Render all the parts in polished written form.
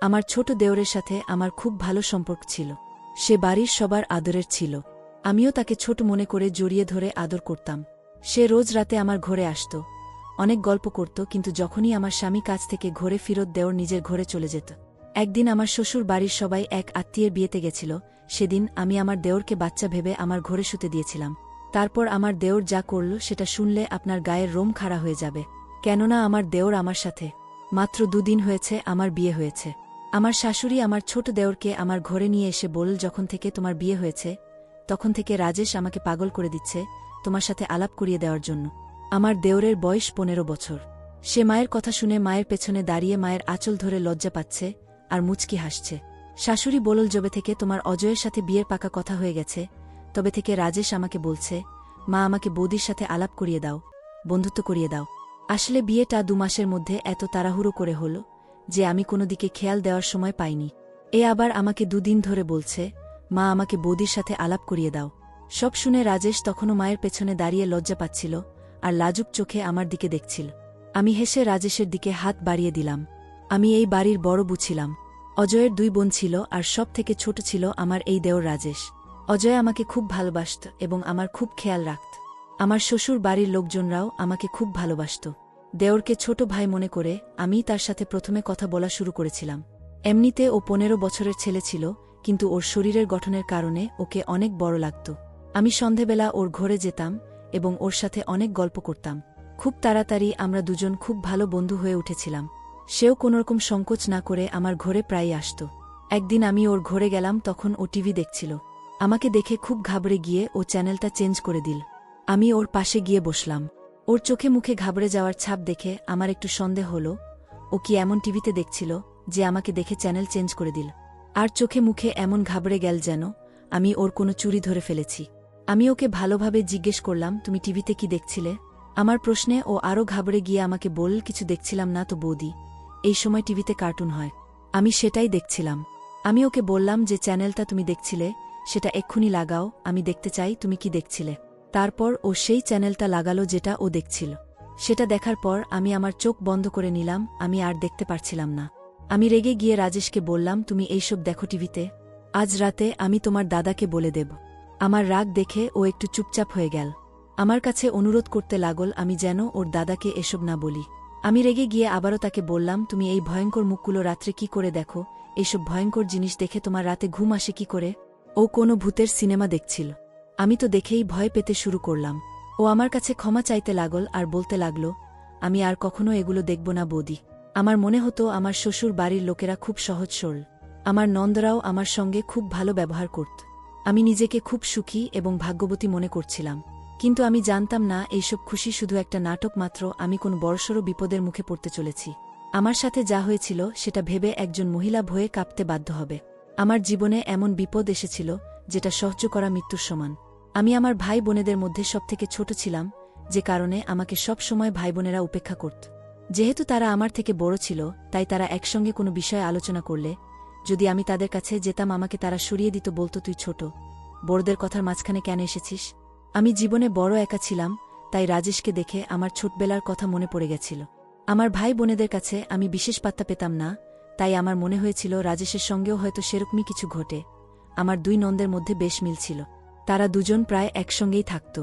আমার ছোট দেওরের সাথে আমার খুব ভালো সম্পর্ক ছিল। সে বাড়ির সবার আদরের ছিল। আমিও তাকে ছোট মনে করে জড়িয়ে ধরে আদর করতাম। সে রোজ রাতে আমার ঘরে আসত, অনেক গল্প করত, কিন্তু যখনই আমার স্বামী কাজ থেকে ঘরে ফিরত দেওর নিজের ঘরে চলে যেত। একদিন আমার শ্বশুর বাড়ির সবাই এক আত্মীয়ের বিয়েতে গেছিল। সেদিন আমি আমার দেওরকে বাচ্চা ভেবে আমার ঘরে শুতে দিয়েছিলাম। তারপর আমার দেওর যা করল সেটা শুনলে আপনার গায়ের রোম খাড়া হয়ে যাবে। কেননা আমার দেওর আমার সাথে মাত্র 2 দিন হয়েছে আমার বিয়ে হয়েছে। আমার শাশুড়ি আমার ছোট দেওরকে আমার ঘরে নিয়ে এসে বলল, যখন থেকে তোমার বিয়ে হয়েছে তখন থেকে রাজেশ আমাকে পাগল করে দিচ্ছে তোমার সাথে আলাপ করিয়ে দেওয়ার জন্য। আমার দেওরের বয়স 15 বছর। সে মায়ের কথা শুনে মায়ের পেছনে দাঁড়িয়ে মায়ের আঁচল ধরে লজ্জা পাচ্ছে আর মুচকি হাসছে। শাশুড়ি বলল, যবে থেকে তোমার অজয়ের সাথে বিয়ের পাকা কথা হয়ে গেছে তবে থেকে রাজেশ আমাকে বলছে, মা আমাকে বৌদির সাথে আলাপ করিয়ে দাও, বন্ধুত্ব করিয়ে দাও। আসলে বিয়েটা 2 মাসের মধ্যে এত তাড়াহুড়ো করে হল যে আমি কোনো দিকে খেয়াল দেওয়ার সময় পাইনি। এ আবার আমাকে 2 দিন ধরে বলছে, মা আমাকে বৌদির সাথে আলাপ করিয়ে দাও। সব শুনে রাজেশ তখনও মায়ের পেছনে দাঁড়িয়ে লজ্জা পাচ্ছিল আর লাজুক চোখে আমার দিকে দেখছিল। আমি হেসে রাজেশের দিকে হাত বাড়িয়ে দিলাম। আমি এই বাড়ির বড় বউ ছিলাম। অজয়ের 2 বোন ছিল আর সব থেকে ছোট ছিল আমার এই দেওর রাজেশ। অজয় আমাকে খুব ভালোবাসত এবং আমার খুব খেয়াল রাখত। আমার শ্বশুর বাড়ির লোকজনরাও আমাকে খুব ভালোবাসত। দেওরকে ছোট ভাই মনে করে আমি তার সাথে প্রথমে কথা বলা শুরু করেছিলাম। এমনিতে ও 15 বছরের ছেলে ছিল, কিন্তু ওর শরীরের গঠনের কারণে ওকে অনেক বড় লাগত। আমি সন্ধেবেলা ওর ঘরে যেতাম এবং ওর সাথে অনেক গল্প করতাম। খুব তাড়াতাড়ি আমরা দুজন খুব ভালো বন্ধু হয়ে উঠেছিলাম। সেও কোনোরকম সংকোচ না করে আমার ঘরে প্রায়ই আসত। একদিন আমি ওর ঘরে গেলাম, তখন ও টিভি দেখছিল। আমাকে দেখে খুব ঘাবড়ে গিয়ে ও চ্যানেলটা চেঞ্জ করে দিল। আমি ওর পাশে গিয়ে বসলাম। ওর চোখে মুখে ঘাবড়ে যাওয়ার ছাপ দেখে আমার একটু সন্দেহ হলো ও কি এমন টিভিতে দেখছিল যে আমাকে দেখে চ্যানেল চেঞ্জ করে দিল। আর চোখে মুখে এমন ঘাবড়ে গেল যেন আমি ওর কোনো চুরি ধরে ফেলেছি। আমি ওকে ভালোভাবে জিজ্ঞেস করলাম, তুমি টিভিতে কি দেখছিলে? আমার প্রশ্নে ও আরও ঘাবড়ে গিয়ে আমাকে বলল, কিছু দেখছিলাম না তো বৌদি, এই সময় টিভিতে কার্টুন হয়, আমি সেটাই দেখছিলাম। আমি ওকে বললাম, যে চ্যানেলটা তুমি দেখছিলে সেটা এক্ষুনি লাগাও, আমি দেখতে চাই তুমি কি দেখছিলে। তারপর ও সেই চ্যানেলটা লাগালো যেটা ও দেখছিল। সেটা দেখার পর আমি আমার চোখ বন্ধ করে নিলাম, আমি আর দেখতে পারছিলাম না। আমি রেগে গিয়ে রাজেশকে বললাম, তুমি এইসব দেখো টিভিতে? আজ রাতে আমি তোমার দাদাকে বলে দেব। আমার রাগ দেখে ও একটু চুপচাপ হয়ে গেল। আমার কাছে অনুরোধ করতে লাগল আমি যেন ওর দাদাকে এসব না বলি। আমি রেগে গিয়ে আবারও তাকে বললাম, তুমি এই ভয়ঙ্কর মুখগুলো রাত্রে কি করে দেখো? এইসব ভয়ঙ্কর জিনিস দেখে তোমার রাতে ঘুম আসে কি করে? ও কোনো ভূতের সিনেমা দেখছিল। আমি তো দেখেই ভয় পেতে শুরু করলাম। ও আমার কাছে ক্ষমা চাইতে লাগল আর বলতে লাগল, আমি আর কখনো এগুলো দেখব না বৌদি। আমার মনে হতো আমার শ্বশুর বাড়ির লোকেরা খুব সহজ সরল। আমার নন্দরাও আমার সঙ্গে খুব ভালো ব্যবহার করত। আমি নিজেকে খুব সুখী এবং ভাগ্যবতী মনে করছিলাম। কিন্তু আমি জানতাম না এইসব খুশি শুধু একটা নাটক মাত্র। আমি কোন বড়সড় বিপদের মুখে পড়তে চলেছি। আমার সাথে যা হয়েছিল সেটা ভেবে একজন মহিলা ভয়ে কাঁপতে বাধ্য হবে। আমার জীবনে এমন বিপদ এসেছিল যেটা সহ্য করা মৃত্যুর সমান। আমি আমার ভাই বোনেদের মধ্যে সবথেকে ছোট ছিলাম, যে কারণে আমাকে সব সময় ভাই বোনেরা উপেক্ষা করত। যেহেতু তারা আমার থেকে বড় ছিল, তাই তারা একসঙ্গে কোনো বিষয়ে আলোচনা করলে যদি আমি তাদের কাছে যেতাম আমাকে তারা সরিয়ে দিত, বলতো, তুই ছোট, বড়দের কথার মাঝখানে কেন এসেছিস? আমি জীবনে বড় একা ছিলাম, তাই রাজেশকে দেখে আমার ছোটবেলার কথা মনে পড়ে গেছিল। আমার ভাই বোনেদের কাছে আমি বিশেষ পাত্তা পেতাম না, তাই আমার মনে হয়েছিল রাজেশের সঙ্গেও হয়তো সেরকমই কিছু ঘটে। আমার 2 নন্দের মধ্যে বেশ মিল ছিল। তারা দুজন প্রায় একসঙ্গেই থাকত।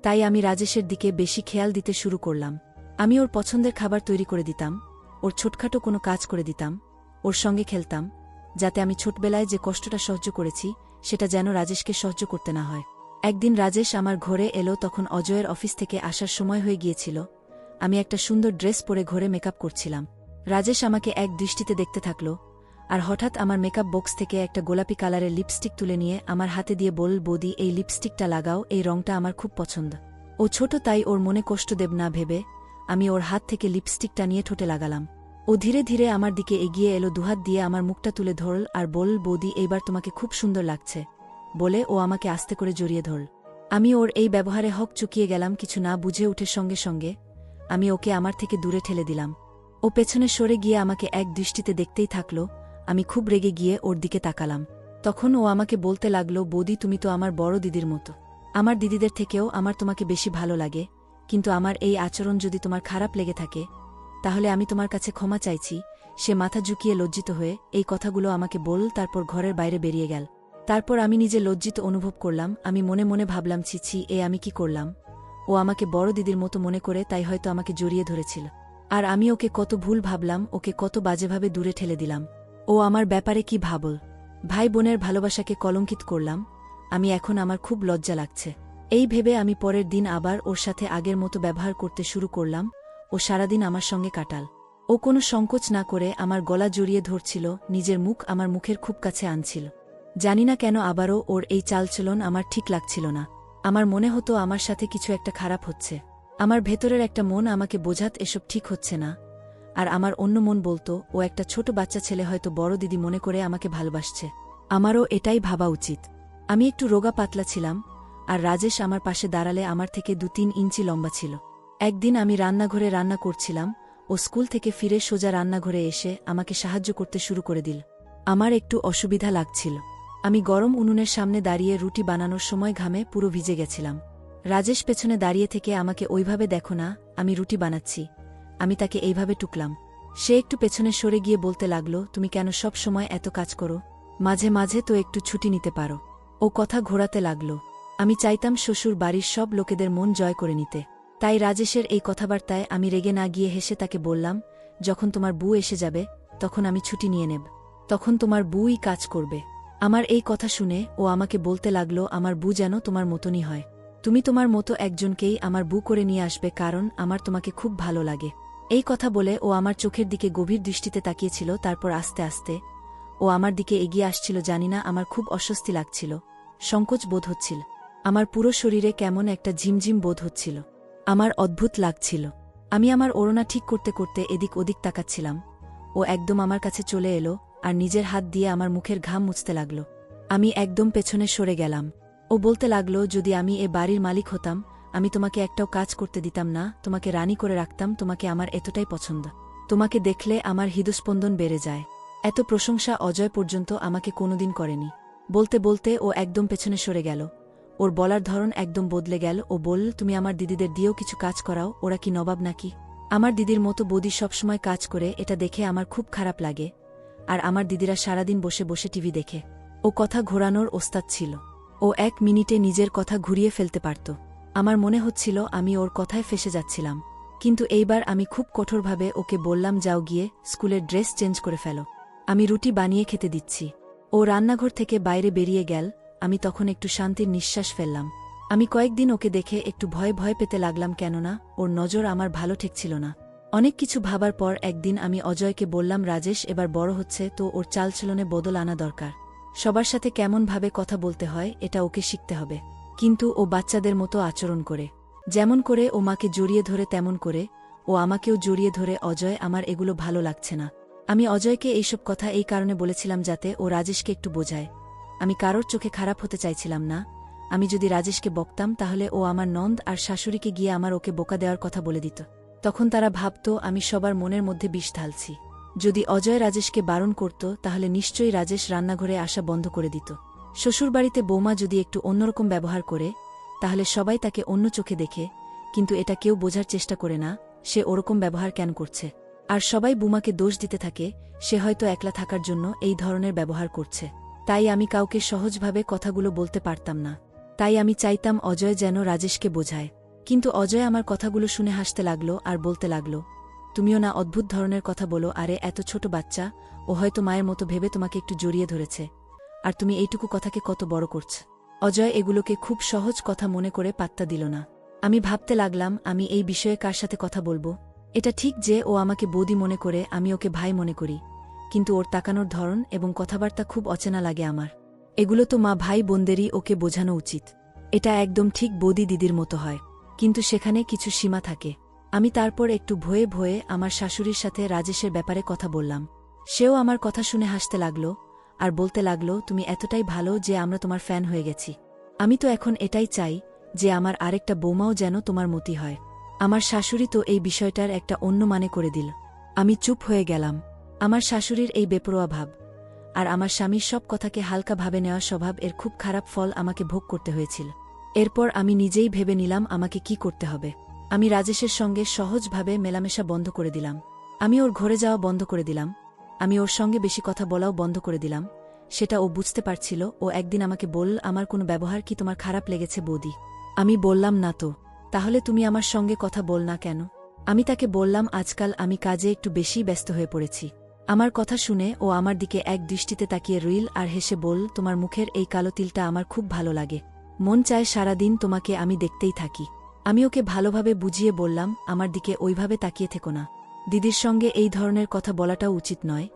তাই আমি রাজেশের দিকে বেশি খেয়াল দিতে শুরু করলাম। আমি ওর পছন্দের খাবার তৈরি করে দিতাম, ওর ছোটখাটো কোনো কাজ করে দিতাম, ওর সঙ্গে খেলতাম, যাতে আমি ছোটবেলায় যে কষ্টটা সহ্য করেছি সেটা যেন রাজেশকে সহ্য করতে না হয়। একদিন রাজেশ আমার ঘরে এলো, তখন অজয়ের অফিস থেকে আসার সময় হয়ে গিয়েছিল। আমি একটা সুন্দর ড্রেস পরে ঘরে মেকআপ করছিলাম। রাজেশ আমাকে এক দৃষ্টিতে দেখতে থাকল আর হঠাৎ আমার মেকআপ বক্স থেকে একটা গোলাপি কালারের লিপস্টিক তুলে নিয়ে আমার হাতে দিয়ে বলল, বৌদি, এই লিপস্টিকটা লাগাও, এই রংটা আমার খুব পছন্দ। ও ছোট, তাই ওর মনে কষ্ট দেব না ভেবে আমি ওর হাত থেকে লিপস্টিকটা নিয়ে ঠোঁটে লাগালাম। ও ধীরে ধীরে আমার দিকে এগিয়ে এলো, দুহাত দিয়ে আমার মুখটা তুলে ধরল আর বলল, বৌদি, এইবার তোমাকে খুব সুন্দর লাগছে, বলে ও আমাকে আস্তে করে জড়িয়ে ধরল। আমি ওর এই ব্যবহারে হক চুকিয়ে গেলাম। কিছু না বুঝে উঠে সঙ্গে সঙ্গে আমি ওকে আমার থেকে দূরে ঠেলে দিলাম। ও পেছনে সরে গিয়ে আমাকে এক দৃষ্টিতে দেখতেই থাকল। আমি খুব রেগে গিয়ে ওর দিকে তাকালাম। তখন ও আমাকে বলতে লাগল, বৌদি, তুমি তো আমার বড় দিদির মতো। আমার দিদিদের থেকেও আমার তোমাকে বেশি ভালো লাগে, কিন্তু আমার এই আচরণ যদি তোমার খারাপ লেগে থাকে তাহলে আমি তোমার কাছে ক্ষমা চাইছি, সে মাথা ঝুঁকিয়ে লজ্জিত হয়ে এই কথাগুলো আমাকে বলল, তারপর ঘরের বাইরে বেরিয়ে গেল। তারপর আমি নিজে লজ্জিত অনুভব করলাম। আমি মনে মনে ভাবলাম, ছি ছি, আমি কি করলাম? ও আমাকে বড় দিদির মতো মনে করে, তাই হয়তো আমাকে জড়িয়ে ধরেছিল। আর আমি ওকে কত ভুল ভাবলাম, ওকে কত বাজেভাবে দূরে ঠেলে দিলাম। ও আমার ব্যাপারে কি ভাবল? ভাই বোনের ভালোবাসাকে কলঙ্কিত করলাম। আমি এখন আমার খুব লজ্জা লাগছে। এই ভেবে আমি পরের দিন আবার ওর সাথে আগের মতো ব্যবহার করতে শুরু করলাম। ও সারাদিন আমার সঙ্গে কাটাল। ও কোনো সংকোচ না করে আমার গলা জড়িয়ে ধরছিল, নিজের মুখ আমার মুখের খুব কাছে আনছিল। জানি না কেন আবারও ওর এই চালচলন আমার ঠিক লাগছিল না। আমার মনে হতো আমার সাথে কিছু একটা খারাপ হচ্ছে। আমার ভেতরের একটা মন আমাকে বোঝাত এসব ঠিক হচ্ছে না, আর আমার অন্য মন বলতো ও একটা ছোট বাচ্চা ছেলে, হয়তো বড় দিদি মনে করে আমাকে ভালোবাসছে। আমারও এটাই ভাবা উচিত। আমি একটু রোগা পাতলা ছিলাম, আর রাজেশ আমার পাশে দাঁড়ালে আমার থেকে 2-3 ইঞ্চি লম্বা ছিল। একদিন আমি রান্নাঘরে রান্না করছিলাম, ও স্কুল থেকে ফিরে সোজা রান্নাঘরে এসে আমাকে সাহায্য করতে শুরু করে দিল। আমার একটু অসুবিধা লাগছিল। আমি গরম উনুনের সামনে দাঁড়িয়ে রুটি বানানোর সময় ঘামে পুরো ভিজে গেছিলাম। রাজেশ পেছনে দাঁড়িয়ে থেকে আমাকে ওইভাবে দেখো না, আমি রুটি বানাচ্ছি। আমি তাকে এইভাবে টুকলাম। সে একটু পেছনে সরে গিয়ে বলতে লাগলো, তুমি কেন সব সময় এত কাজ করো? মাঝে মাঝে তো একটু ছুটি নিতে পারো। ও কথা ঘোরাতে লাগলো। আমি চাইতাম শ্বশুর বাড়ির সব লোকেদের মন জয় করে নিতে। তাই রাজেশের এই কথাবার্তায় আমি রেগে না গিয়ে হেসে তাকে বললাম, যখন তোমার বউ এসে যাবে তখন আমি ছুটি নিয়ে নেব। তখন তোমার বউই কাজ করবে। আমার এই কথা শুনে ও আমাকে বলতে লাগলো, আমার বউ যেন তোমার মতনই হয়। তুমি তোমার মতো একজনকেই আমার বউ করে নিয়ে আসবে, কারণ আমার তোমাকে খুব ভালো লাগে। এই কথা বলে ও আমার চোখের দিকে গভীর দৃষ্টিতে তাকিয়েছিল। তারপর আস্তে আস্তে ও আমার দিকে এগিয়ে আসছিল। জানি না, আমার খুব অস্বস্তি লাগছিল, সংকোচ বোধ হচ্ছিল। আমার পুরো শরীরে কেমন একটা ঝিমঝিম বোধ হচ্ছিল। আমার অদ্ভুত লাগছিল। আমি আমার ওড়না ঠিক করতে করতে এদিক ওদিক তাকাচ্ছিলাম। ও একদম আমার কাছে চলে এলো আর নিজের হাত দিয়ে আমার মুখের ঘাম মুছতে লাগলো। আমি একদম পেছনে সরে গেলাম। ও বলতে লাগলো, যদি আমি এ বাড়ির মালিক হতাম, আমি তোমাকে একটাও কাজ করতে দিতাম না, তোমাকে রানী করে রাখতাম। তোমাকে আমার এতটাই পছন্দ। তোমাকে দেখলে আমার হৃদস্পন্দন বেড়ে যায়। এত প্রশংসা অজয় পর্যন্ত আমাকে কোনোদিন করেনি। বলতে বলতে ও একদম পেছনে সরে গেল। ওর বলার ধরন একদম বদলে গেল। ও বলল, তুমি আমার দিদিদের দিয়েও কিছু কাজ করাও, ওরা কি নবাব নাকি? আমার দিদির মতো বৌদি সবসময় কাজ করে, এটা দেখে আমার খুব খারাপ লাগে। আর আমার দিদিরা সারাদিন বসে বসে টিভি দেখে। ও কথা ঘোরানোর ওস্তাদ ছিল। ও 1 মিনিটে নিজের কথা ঘুরিয়ে ফেলতে পারত। আমার মনে হচ্ছিল আমি ওর কথায় ফেসে যাচ্ছিলাম। কিন্তু এইবার আমি খুব কঠোরভাবে ওকে বললাম, যাও গিয়ে স্কুলের ড্রেস চেঞ্জ করে ফেলো, আমি রুটি বানিয়ে খেতে দিচ্ছি। ও রান্নাঘর থেকে বাইরে বেরিয়ে গেল। আমি তখন একটু শান্তির নিঃশ্বাস ফেললাম। আমি কয়েকদিন ওকে দেখে একটু ভয় ভয় পেতে লাগলাম, কেননা ওর নজর আমার ভালো ঠেকছিল না। অনেক কিছু ভাবার পর একদিন আমি অজয়কে বললাম, রাজেশ এবার বড় হচ্ছে, তো ওর চালচলনে বদল আনা দরকার। সবার সাথে কেমনভাবে কথা বলতে হয় এটা ওকে শিখতে হবে। কিন্তু ও বাচ্চাদের মতো আচরণ করে। যেমন করে ও মাকে জড়িয়ে ধরে তেমন করে ও আমাকেও জড়িয়ে ধরে। অজয়, আমার এগুলো ভালো লাগছে না। আমি অজয়কে এইসব কথা এই কারণে বলেছিলাম যাতে ও রাজেশকে একটু বোঝায়। আমি কারোর চোখে খারাপ হতে চাইছিলাম না। আমি যদি রাজেশকে বকতাম তাহলে ও আমার নন্দ আর শাশুড়িকে গিয়ে আমার ওকে বোকা দেওয়ার কথা বলে দিত। তখন তারা ভাবত আমি সবার মনের মধ্যে বিষ ঢালছি। যদি অজয় রাজেশকে বারণ করত তাহলে নিশ্চয়ই রাজেশ রান্নাঘরে আসা বন্ধ করে দিত। শ্বশুরবাড়িতে বৌমা যদি একটু অন্যরকম ব্যবহার করে তাহলে সবাই তাকে অন্য চোখে দেখে, কিন্তু এটা কেউ বোঝার চেষ্টা করে না সে ওরকম ব্যবহার কেন করছে। আর সবাই বুমাকে দোষ দিতে থাকে, সে হয়তো একলা থাকার জন্য এই ধরনের ব্যবহার করছে। তাই আমি কাউকে সহজভাবে কথাগুলো বলতে পারতাম না। তাই আমি চাইতাম অজয় যেন রাজেশকে বোঝায়। কিন্তু অজয় আমার কথাগুলো শুনে হাসতে লাগলো আর বলতে লাগলো, তুমিও না অদ্ভুত ধরনের কথা বলো। আরে এত ছোট বাচ্চা, ও হয়তো মায়ের মতো ভেবে তোমাকে একটু জড়িয়ে ধরেছে, আর তুমি এইটুকু কথাকে কত বড় করছ। অজয় এগুলোকে খুব সহজ কথা মনে করে পাত্তা দিল না। আমি ভাবতে লাগলাম, আমি এই বিষয়ে কার সাথে কথা বলবো। এটা ঠিক যে ও আমাকে বৌদি মনে করে, আমি ওকে ভাই মনে করি, কিন্তু ওর তাকানোর ধরন এবং কথাবার্তা খুব অচেনা লাগে আমার। এগুলো তো মা ভাই বোনদেরই ওকে বোঝানো উচিত। এটা একদম ঠিক বৌদি দিদির মতো হয়, কিন্তু সেখানে কিছু সীমা থাকে। আমি তারপর একটু ভয়ে ভয়ে আমার শাশুড়ির সাথে রাজেশের ব্যাপারে কথা বললাম। সেও আমার কথা শুনে হাসতে লাগলো আর বলতে লাগলো, তুমি এতটাই ভালো যে আমরা তোমার ফ্যান হয়ে গেছি। আমি তো এখন এটাই চাই যে আমার আরেকটা বৌমাও যেন তোমার মতি হয়। আমার শাশুড়ি তো এই বিষয়টার একটা অন্য মানে করে দিল। আমি চুপ হয়ে গেলাম। আমার শাশুড়ির এই বেপরোয়া ভাব আর আমার স্বামীর সব কথাকে হালকা ভাবে নেওয়া স্বভাব, এর খুব খারাপ ফল আমাকে ভোগ করতে হয়েছিল। এরপর আমি নিজেই ভেবে নিলাম আমাকে কি করতে হবে। আমি রাজেশের সঙ্গে সহজভাবে মেলামেশা বন্ধ করে দিলাম। আমি ওর ঘরে যাওয়া বন্ধ করে দিলাম। আমি ওর সঙ্গে বেশি কথা বলাও বন্ধ করে দিলাম। সেটা ও বুঝতে পারছিল। ও একদিন আমাকে বলল, আমার কোনো ব্যবহার কি তোমার খারাপ লেগেছে বৌদি? আমি বললাম, না তো। তাহলে তুমি আমার সঙ্গে কথা বল না কেন? আমি তাকে বললাম, আজকাল আমি কাজে একটু বেশিই ব্যস্ত হয়ে পড়েছি। আমার কথা শুনে ও আমার দিকে এক দৃষ্টিতে তাকিয়ে রইল আর হেসে বলল, তোমার মুখের এই কালো তিলটা আমার খুব ভালো লাগে। মন চায় সারাদিন তোমাকে আমি দেখতেই থাকি। আমি ওকে ভালোভাবে বুঝিয়ে বললাম, আমার দিকে ওইভাবে তাকিয়ে থেকো না। দিদির সঙ্গে এই ধরনের কথা বলাটাও উচিত নয়,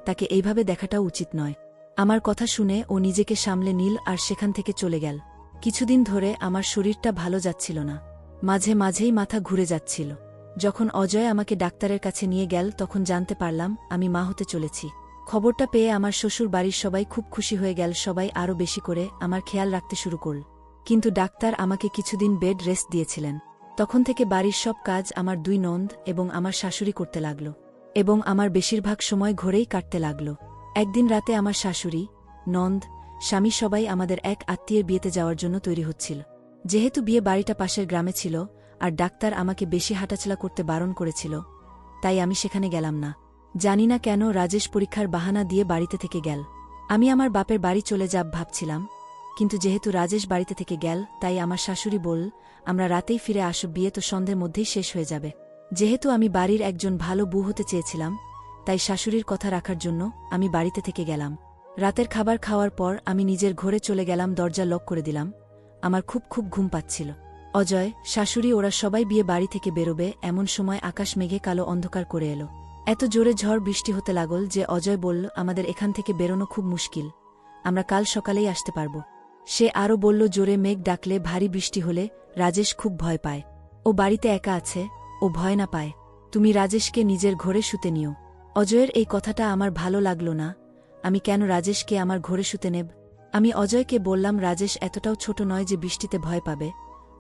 তাকে এইভাবে দেখাটাও উচিত নয়। আমার কথা শুনে ও নিজেকে সামলে নিল আর সেখান থেকে চলে গেল। কিছুদিন ধরে আমার শরীরটা ভালো যাচ্ছিল না। মাঝে মাঝেই মাথা ঘুরে যাচ্ছিল। যখন অজয় আমাকে ডাক্তারের কাছে নিয়ে গেল তখন জানতে পারলাম আমি মা হতে চলেছি। খবরটা পেয়ে আমার শ্বশুর বাড়ির সবাই খুব খুশি হয়ে গেল। সবাই আরও বেশি করে আমার খেয়াল রাখতে শুরু করল। কিন্তু ডাক্তার আমাকে কিছুদিন বেড রেস্ট দিয়েছিলেন। তখন থেকে বাড়ির সব কাজ আমার দুই ননদ এবং আমার শাশুড়ি করতে লাগল, এবং আমার বেশিরভাগ সময় ঘরেই কাটতে লাগল। একদিন রাতে আমার শাশুড়ি, ননদ, স্বামী সবাই আমাদের এক আত্মীয়ের বিয়েতে যাওয়ার জন্য তৈরি হচ্ছিল। যেহেতু বিয়ে বাড়িটা পাশের গ্রামে ছিল আর ডাক্তার আমাকে বেশি হাঁটাচলা করতে বারণ করেছিল, তাই আমি সেখানে গেলাম না। জানি না কেন রাজেশ পরীক্ষার বাহানা দিয়ে বাড়িতে থেকে গেল। আমি আমার বাপের বাড়ি চলে যাব ভাবছিলাম, কিন্তু যেহেতু রাজেশ বাড়িতে থেকে গেল তাই আমার শাশুড়ি বলল, আমরা রাতেই ফিরে আসব, বিয়ে তো সন্ধ্যের মধ্যেই শেষ হয়ে যাবে। যেহেতু আমি বাড়ির একজন ভালো বউ হতে চেয়েছিলাম, তাই শাশুড়ির কথা রাখার জন্য আমি বাড়িতে থেকে গেলাম। রাতের খাবার খাওয়ার পর আমি নিজের ঘরে চলে গেলাম, দরজা লক করে দিলাম। আমার খুব খুব ঘুম পাচ্ছিল। অজয়, শাশুড়ি ওরা সবাই বিয়ে বাড়ি থেকে বেরোবে এমন সময় আকাশ মেঘে কালো অন্ধকার করে এলো। এত জোরে ঝড় বৃষ্টি হতে লাগল যে অজয় বলল, আমাদের এখান থেকে বেরোনো খুব মুশকিল, আমরা কাল সকালেই আসতে পারব। সে আরও বলল, জোরে মেঘ ডাকলে, ভারী বৃষ্টি হলে রাজেশ খুব ভয় পায়। ও বাড়িতে একা আছে, ও ভয় না পায়। তুমি রাজেশকে নিজের ঘরে শুতে নিও। অজয়ের এই কথাটা আমার ভালো লাগল না। আমি কেন রাজেশকে আমার ঘরে শুতে নেব? আমি অজয়কে বললাম, রাজেশ এতটাও ছোট নয় যে বৃষ্টিতে ভয় পাবে।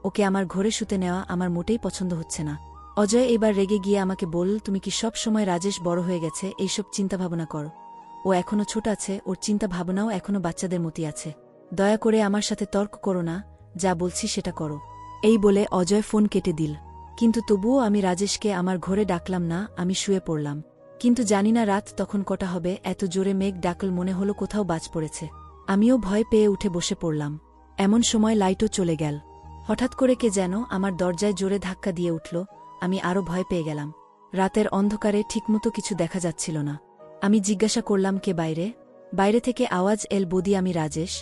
ওকে আমার ঘরে শুতে নেওয়া আমার মোটেই পছন্দ হচ্ছে না। অজয় এবার রেগে গিয়ে আমাকে বলল, তুমি কি সব সময় রাজেশ বড় হয়ে গেছে এইসব চিন্তাভাবনা করো? ও এখনও ছোট আছে, ওর চিন্তা ভাবনাও এখনও বাচ্চাদের মতই আছে। দয়া করে আমার সাথে তর্ক করো না, যা বলছি সেটা করো। এই বলে অজয় ফোন কেটে দিল। কিন্তু তবুও আমি রাজেশকে আমার ঘরে ডাকলাম না, আমি শুয়ে পড়লাম। কিন্তু জানি না রাত তখন কটা হবে, এত জোরে মেঘ ডাকল মনে হলো কোথাও বাজ পড়েছে। আমিও ভয় পেয়ে উঠে বসে পড়লাম। এমন সময় লাইটও চলে গেল। হঠাৎ করে কে যেন আমার দরজায় জোরে ধাক্কা দিয়ে উঠল। আমি আরও ভয় পেয়ে গেলাম। রাতের অন্ধকারে ঠিকমতো কিছু দেখা যাচ্ছিল না। আমি জিজ্ঞাসা করলাম, কে বাইরে? বাইরে থেকে আওয়াজ এল, বৌদি আমি রাজেশ।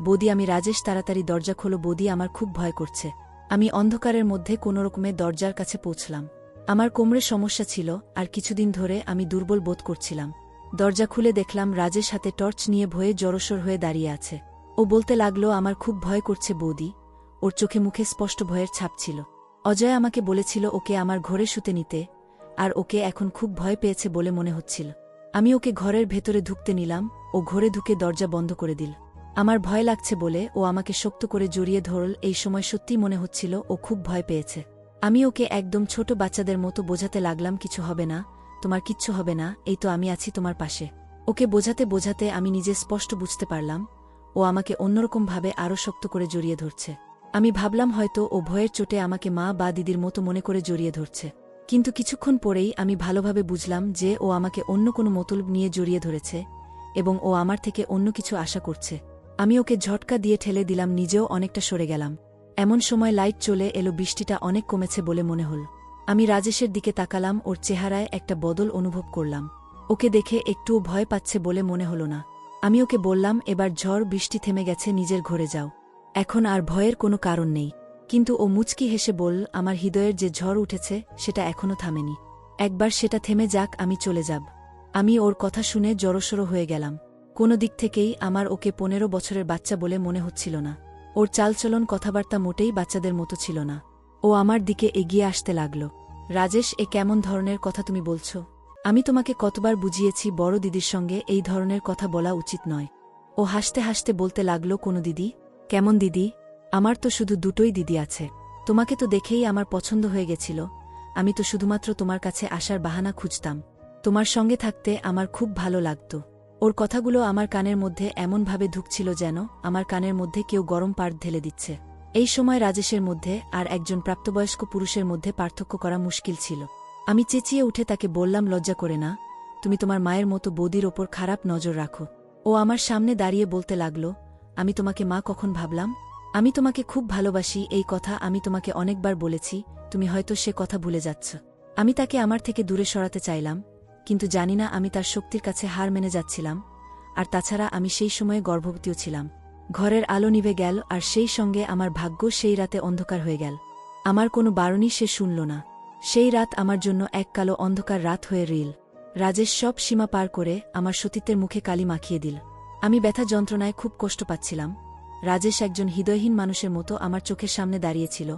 বৌদি আমি রাজেশ, তাড়াতাড়ি দরজা খোলো বৌদি, আমার খুব ভয় করছে। আমি অন্ধকারের মধ্যে কোনোরকমে দরজার কাছে পৌঁছলাম। আমার কোমরে সমস্যা ছিল আর কিছুদিন ধরে আমি দুর্বল বোধ করছিলাম। দরজা খুলে দেখলাম রাজেশ হাতে টর্চ নিয়ে ভয়ে জড়সড় হয়ে দাঁড়িয়ে আছে। ও বলতে লাগলো, আমার খুব ভয় করছে বৌদি। ওর চোখে মুখে স্পষ্ট ভয়ের ছাপ ছিল। অজয় আমাকে বলেছিল ওকে আমার ঘরে শুতে নিতে, আর ওকে এখন খুব ভয় পেয়েছে বলে মনে হচ্ছিল। আমি ওকে ঘরের ভেতরে ঢুকতে নিলাম। ও ঘরে ঢুকে দরজা বন্ধ করে দিল। আমার ভয় লাগছে বলে ও আমাকে শক্ত করে জড়িয়ে ধরল। এই সময় সত্যিই মনে হচ্ছিল ও খুব ভয় পেয়েছে। আমি ওকে একদম ছোট বাচ্চাদের মতো বোঝাতে লাগলাম, কিছু হবে না, তোমার কিচ্ছু হবে না, এই তো আমি আছি তোমার পাশে। ওকে বোঝাতে বোঝাতে আমি নিজে স্পষ্ট বুঝতে পারলাম ও আমাকে অন্যরকমভাবে আরও শক্ত করে জড়িয়ে ধরছে। আমি ভাবলাম হয়তো ও ভয়ের চোটে আমাকে মা বা দিদির মতো মনে করে জড়িয়ে ধরছে। কিন্তু কিছুক্ষণ পরেই আমি ভালোভাবে বুঝলাম যে ও আমাকে অন্য কোনো মতলব নিয়ে জড়িয়ে ধরেছে এবং ও আমার থেকে অন্য কিছু আশা করছে। আমি ওকে ঝটকা দিয়ে ঠেলে দিলাম, নিজেও অনেকটা সরে গেলাম। এমন সময় লাইট চলে এলো, বৃষ্টিটা অনেক কমেছে বলে মনে হল। আমি রাজেশের দিকে তাকালাম, ওর চেহারায় একটা বদল অনুভব করলাম। ওকে দেখে একটুও ভয় পাচ্ছে বলে মনে হলো না। আমি ওকে বললাম, এবার ঝড় বৃষ্টি থেমে গেছে, নিজের ঘরে যাও, এখন আর ভয়ের কোনো কারণ নেই। কিন্তু ও মুচকি হেসে বলল, আমার হৃদয়ের যে ঝড় উঠেছে সেটা এখনও থামেনি, একবার সেটা থেমে যাক আমি চলে যাব। আমি ওর কথা শুনে জড়সড় হয়ে গেলাম। কোনো দিক থেকেই আমার ওকে 15 বছরের বাচ্চা বলে মনে হচ্ছিল না। ওর চালচলন কথাবার্তা মোটেই বাচ্চাদের মতো ছিল না। ও আমার দিকে এগিয়ে আসতে লাগল। রাজেশ, এ কেমন ধরনের কথা তুমি বলছো? আমি তোমাকে কতবার বুঝিয়েছি বড় দিদির সঙ্গে এই ধরনের কথা বলা উচিত নয়। ও হাসতে হাসতে বলতে লাগল, কোনো দিদি? কেমন দিদি? আমার তো শুধু দুটোই দিদি আছে। তোমাকে তো দেখেই আমার পছন্দ হয়ে গেছিল। আমি তো শুধুমাত্র তোমার কাছে আসার বাহানা খুঁজতাম। তোমার সঙ্গে থাকতে আমার খুব ভালো লাগত। ওর কথাগুলো আমার কানের মধ্যে এমনভাবে ঢুকছিল যেন আমার কানের মধ্যে কেউ গরম পাট ঢেলে দিচ্ছে। এই সময় রাজেশের মধ্যে আর একজন প্রাপ্তবয়স্ক পুরুষের মধ্যে পার্থক্য করা মুশকিল ছিল। আমি চেঁচিয়ে উঠে তাকে বললাম, লজ্জা করে না? তুমি তোমার মায়ের মতো বৌদির ওপর খারাপ নজর রাখো। ও আমার সামনে দাঁড়িয়ে বলতে লাগল, আমি তোমাকে মা কখন ভাবলাম? আমি তোমাকে খুব ভালোবাসি, এই কথা আমি তোমাকে অনেকবার বলেছি, তুমি হয়তো সে কথা ভুলে যাচ্ছ। আমি তাকে আমার থেকে দূরে সরাতে চাইলাম, কিন্তু জানি না আমি তার শক্তির কাছে হার মেনে যাচ্ছিলাম। আর তাছাড়া আমি সেই সময়ে গর্ভবতীও ছিলাম। ঘরের আলো নিভে গেল, আর সেই সঙ্গে আমার ভাগ্য সেই রাতে অন্ধকার হয়ে গেল। আমার কোনো বারণই সে শুনল না। সেই রাত আমার জন্য এক কালো অন্ধকার রাত হয়ে রইল। রাজেশ সব সীমা পার করে আমার সতীত্বের মুখে কালি মাখিয়ে দিল। আমি ব্যথা যন্ত্রণায় খুব কষ্ট পাচ্ছিলাম। রাজেশ একজন হৃদয়হীন মানুষের মতো আমার চোখের সামনে দাঁড়িয়েছিল,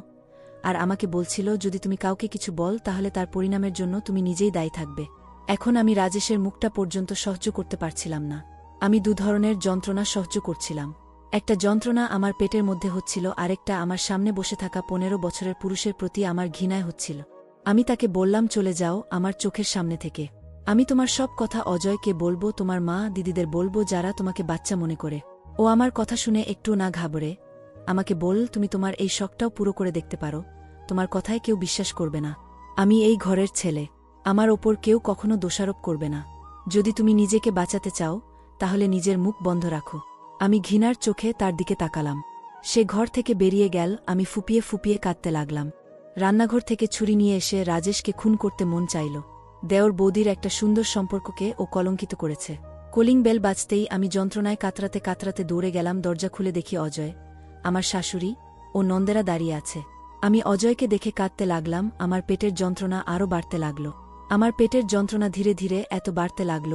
আর আমাকে বলছিল, যদি তুমি কাউকে কিছু বল তাহলে তার পরিণামের জন্য তুমি নিজেই দায়ী থাকবে। এখন আমি রাজেশের মুখটা পর্যন্ত সহ্য করতে পারছিলাম না। আমি দু ধরনের যন্ত্রণা সহ্য করছিলাম। একটা যন্ত্রণা আমার পেটের মধ্যে হচ্ছিল, আরেকটা আমার সামনে বসে থাকা 15 বছরের পুরুষের প্রতি আমার ঘৃণায় হচ্ছিল। আমি তাকে বললাম, চলে যাও আমার চোখের সামনে থেকে। আমি তোমার সব কথা অজয়কে বলবো, তোমার মা দিদিদের বলবো, যারা তোমাকে বাচ্চা মনে করে। ও আমার কথা শুনে একটু না ঘাবড়ে আমাকে বল, তুমি তোমার এই শখটাও পুরো করে দেখতে পারো, তোমার কথায় কেউ বিশ্বাস করবে না। আমি এই ঘরের ছেলে, আমার ওপর কেউ কখনো দোষারোপ করবে না। যদি তুমি নিজেকে বাঁচাতে চাও তাহলে নিজের মুখ বন্ধ রাখো। আমি ঘৃণার চোখে তার দিকে তাকালাম। সে ঘর থেকে বেরিয়ে গেল। আমি ফুপিয়ে ফুপিয়ে কাঁদতে লাগলাম। রান্নাঘর থেকে ছুরি নিয়ে এসে রাজেশকে খুন করতে মন চাইল। দেওর বৌদির একটা সুন্দর সম্পর্ককে ও কলঙ্কিত করেছে। কলিং বেল বাজতেই আমি যন্ত্রণায় কাতরাতে কাতরাতে দৌড়ে গেলাম। দরজা খুলে দেখি অজয়, আমার শাশুড়ি ও নন্দেরা দাঁড়িয়ে আছে। আমি অজয়কে দেখে কাঁদতে লাগলাম। আমার পেটের যন্ত্রণা আরও বাড়তে লাগল। আমার পেটের যন্ত্রণা ধীরে ধীরে এত বাড়তে লাগল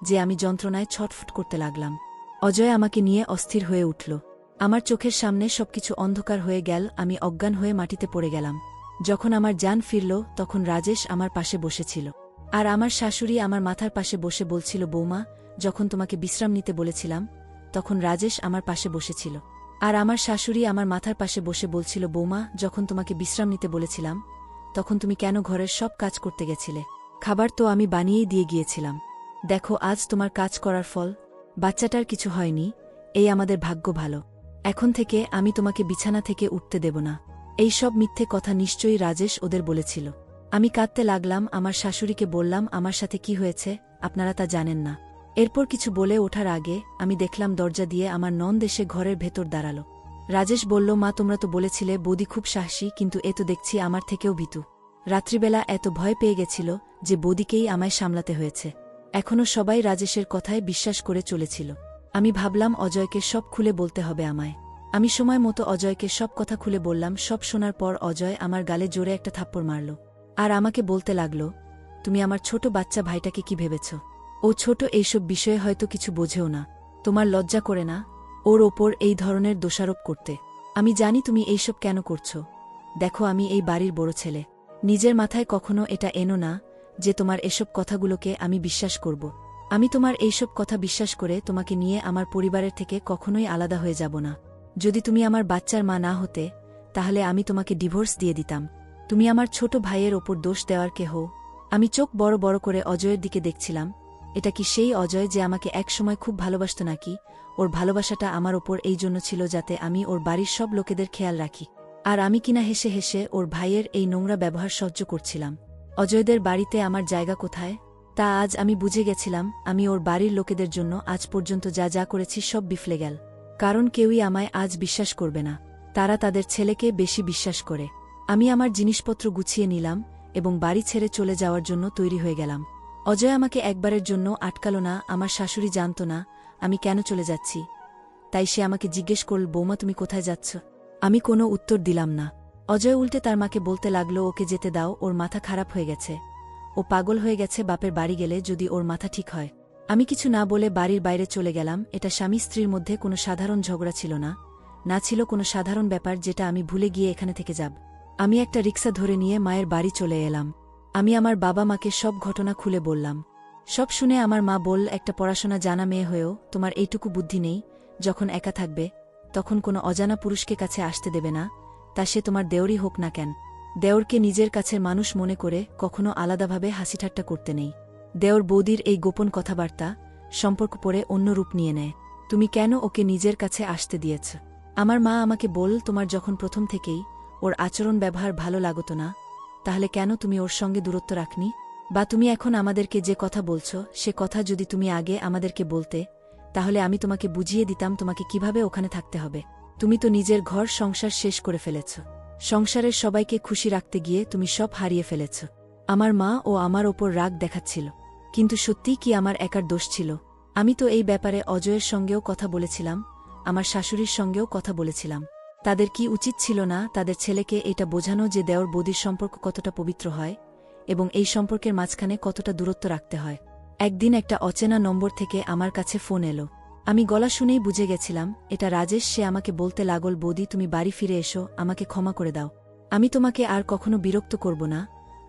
যে আমি যন্ত্রণায় ছটফট করতে লাগলাম। অজয় আমাকে নিয়ে অস্থির হয়ে উঠল। আমার চোখের সামনে সবকিছু অন্ধকার হয়ে গেল। আমি অজ্ঞান হয়ে মাটিতে পড়ে গেলাম। যখন আমার জ্ঞান ফিরল তখন রাজেশ আমার পাশে বসেছিল, আর আমার শাশুড়ি আমার মাথার পাশে বসে বলছিল, বৌমা, যখন তোমাকে বিশ্রাম নিতে বলেছিলাম তখন রাজেশ আমার পাশে বসেছিল। আর আমার শাশুড়ি আমার মাথার পাশে বসে বলছিল, বৌমা, যখন তোমাকে বিশ্রাম নিতে বলেছিলাম তখন তুমি কেন ঘরের সব কাজ করতে গেছিলে? খাবার তো আমি বানিয়েই দিয়ে গিয়েছিলাম। দেখো আজ তোমার কাজ করার ফল। বাচ্চাটার কিছু হয়নি, এই আমাদের ভাগ্য ভালো। এখন থেকে আমি তোমাকে বিছানা থেকে উঠতে দেব না। এই সব মিথ্যে কথা নিশ্চয়ই রাজেশ ওদের বলেছিল। আমি কাঁদতে লাগলাম। আমার শাশুড়িকে বললাম, আমার সাথে কি হয়েছে আপনারা তা জানেন না। এরপর কিছু বলে ওঠার আগে আমি দেখলাম দরজা দিয়ে আমার নন্দ এসে ঘরের ভেতর দাঁড়াল। রাজেশ বলল, মা, তোমরা তো বলেছিলে বৌদি খুব সাহসী, কিন্তু এ তো দেখছি আমার থেকেও ভীতু। রাত্রিবেলা এত ভয় পেয়ে গেছিল যে বৌদিকেই আমায় সামলাতে হয়েছে। এখনও সবাই রাজেশের কথায় বিশ্বাস করে চলেছিল। আমি ভাবলাম অজয়কে সব খুলে বলতে হবে আমায়। আমি সময় মতো অজয়কে সব কথা খুলে বললাম। সব শোনার পর অজয় আমার গালে জোরে একটা থাপ্পড় মারল, আর আমাকে বলতে লাগল, তুমি আমার ছোট বাচ্চা ভাইটাকে কি ভেবেছ? ও ছোট, এইসব বিষয়ে হয়তো কিছু বোঝেও না। তোমার লজ্জা করে না ওর ওপর এই ধরনের দোষারোপ করতে? আমি জানি তুমি এইসব কেন করছো। দেখো, আমি এই বাড়ির বড় ছেলে। নিজের মাথায় কখনো এটা এনো না যে তোমার এসব কথাগুলোকে আমি বিশ্বাস করব। আমি তোমার এইসব কথা বিশ্বাস করে তোমাকে নিয়ে আমার পরিবারের থেকে কখনোই আলাদা হয়ে যাব না। যদি তুমি আমার বাচ্চার মা না হতে তাহলে আমি তোমাকে ডিভোর্স দিয়ে দিতাম। তুমি আমার ছোট ভাইয়ের ওপর দোষ দেওয়ার কে হও? আমি চোখ বড় বড় করে অজয়ের দিকে দেখছিলাম। এটা কি সেই অজয় যে আমাকে একসময় খুব ভালোবাসত, নাকি ওর ভালোবাসাটা আমার ওপর এই জন্য ছিল যাতে আমি ওর বাড়ির সব লোকেদের খেয়াল রাখি, আর আমি কিনা হেসে হেসে ওর ভাইয়ের এই নোংরা ব্যবহার সহ্য করছিলাম? অজয়দের বাড়িতে আমার জায়গা কোথায় তা আজ আমি বুঝে গেছিলাম। আমি ওর বাড়ির লোকেদের জন্য আজ পর্যন্ত যা যা করেছি সব বিফলে গেল, কারণ কেউই আমায় আজ বিশ্বাস করবে না। তারা তাদের ছেলেকে বেশি বিশ্বাস করে। আমি আমার জিনিসপত্র গুছিয়ে নিলাম এবং বাড়ি ছেড়ে চলে যাওয়ার জন্য তৈরি হয়ে গেলাম। অজয় আমাকে একবারের জন্য আটকাল না। আমার শাশুড়ি জানত না আমি কেন চলে যাচ্ছি, তাই সে আমাকে জিজ্ঞেস করল, বৌমা, তুমি কোথায় যাচ্ছ? আমি কোনো উত্তর দিলাম না। অজয় উল্টে তার মাকে বলতে লাগল, ওকে যেতে দাও, ওর মাথা খারাপ হয়ে গেছে, ও পাগল হয়ে গেছে। বাপের বাড়ি গেলে যদি ওর মাথা ঠিক হয়। আমি কিছু না বলে বাড়ির বাইরে চলে গেলাম। এটা স্বামী স্ত্রীর মধ্যে কোনো সাধারণ ঝগড়া ছিল না, না ছিল কোনো সাধারণ ব্যাপার যেটা আমি ভুলে গিয়ে এখানে থেকে যাব। আমি একটা রিক্সা ধরে নিয়ে মায়ের বাড়ি চলে এলাম। আমি আমার বাবা মাকে সব ঘটনা খুলে বললাম। সব শুনে আমার মা বলল, একটা পড়াশোনা জানা মেয়ে হয়েও তোমার এইটুকু বুদ্ধি নেই, যখন একা থাকবে তখন কোনো অজানা পুরুষকে কাছে আসতে দেবে না, তা সে তোমার দেওরই হোক না কেন। দেওরকে নিজের কাছের মানুষ মনে করে কখনো আলাদাভাবে হাসিঠাট্টা করতে নেই। দেওর বৌদির এই গোপন কথাবার্তা সম্পর্ক পরে অন্য রূপ নিয়ে নেয়। তুমি কেন ওকে নিজের কাছে আসতে দিয়েছ? আমার মা আমাকে বল, তোমার যখন প্রথম থেকেই ওর আচরণ ব্যবহার ভালো লাগত না, তাহলে কেন তুমি ওর সঙ্গে দূরত্ব রাখনি? বা তুমি এখন আমাদেরকে যে কথা বলছো সে কথা যদি তুমি আগে আমাদেরকে বলতে, তাহলে আমি তোমাকে বুঝিয়ে দিতাম তোমাকে কিভাবে ওখানে থাকতে হবে। তুমি তো নিজের ঘর সংসার শেষ করে ফেলেছ। সংসারের সবাইকে খুশি রাখতে গিয়ে তুমি সব হারিয়ে ফেলেছ। আমার মা ও আমার ওপর রাগ দেখাচ্ছিল, কিন্তু সত্যিই কি আমার একার দোষ ছিল? আমি তো এই ব্যাপারে অজয়ের সঙ্গেও কথা বলেছিলাম, আমার শাশুড়ির সঙ্গেও কথা বলেছিলাম। তাদের কি উচিত ছিল না তাদের ছেলেকে এটা বোঝানো যে দেওর বৌদির সম্পর্ক কতটা পবিত্র হয় এবং এই সম্পর্কের মাঝখানে কতটা দূরত্ব রাখতে হয়? একদিন একটা অচেনা নম্বর থেকে আমার কাছে ফোন এলো। আমি গলা শুনেই বুঝে গেছিলাম এটা রাজেশ। সে আমাকে বলতে লাগল, বৌদি তুমি বাড়ি ফিরে এসো, আমাকে ক্ষমা করে দাও। আমি তোমাকে আর কখনো বিরক্ত করব না,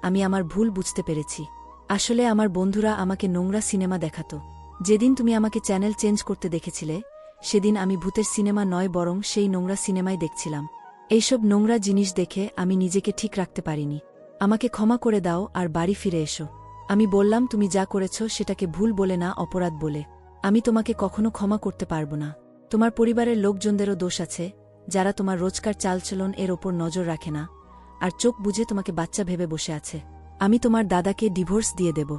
আমি আমার ভুল বুঝতে পেরেছি। আসলে আমার বন্ধুরা আমাকে নোংরা সিনেমা দেখাতো। যেদিন তুমি আমাকে চ্যানেল চেঞ্জ করতে দেখেছিলে সেদিন আমি ভূতের সিনেমা নয় বরং সেই নোংরা সিনেমাই দেখছিলাম। এইসব নোংরা জিনিস দেখে আমি নিজেকে ঠিক রাখতে পারিনি। আমাকে ক্ষমা করে দাও আর বাড়ি ফিরে এসো। আমি বললাম, তুমি যা করেছ সেটাকে ভুল বলে না, অপরাধ বলে। আমি তোমাকে কখনো ক্ষমা করতে পারব না। তোমার পরিবারের লোকজনদেরও দোষ আছে, যারা তোমার রোজকার চালচলন এর ওপর নজর রাখে না আর চোখ বুঝে তোমাকে বাচ্চা ভেবে বসে আছে। আমি তোমার দাদাকে ডিভোর্স দিয়ে দেব।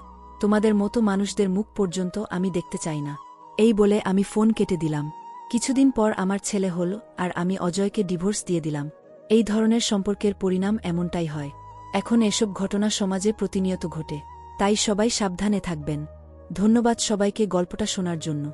তোমাদের মতো মানুষদের মুখ পর্যন্ত আমি দেখতে চাই না। এই বলে আমি ফোন কেটে দিলাম। কিছুদিন পর আমার ছেলে হল আর আমি অজয়কে ডিভোর্স দিয়ে দিলাম। এই ধরনের সম্পর্কের পরিণাম এমনটাই হয়। এখন এসব ঘটনা সমাজে প্রতিনিয়ত ঘটে, তাই সবাই সাবধানে থাকবেন। ধন্যবাদ সবাইকে গল্পটা শোনার জন্য।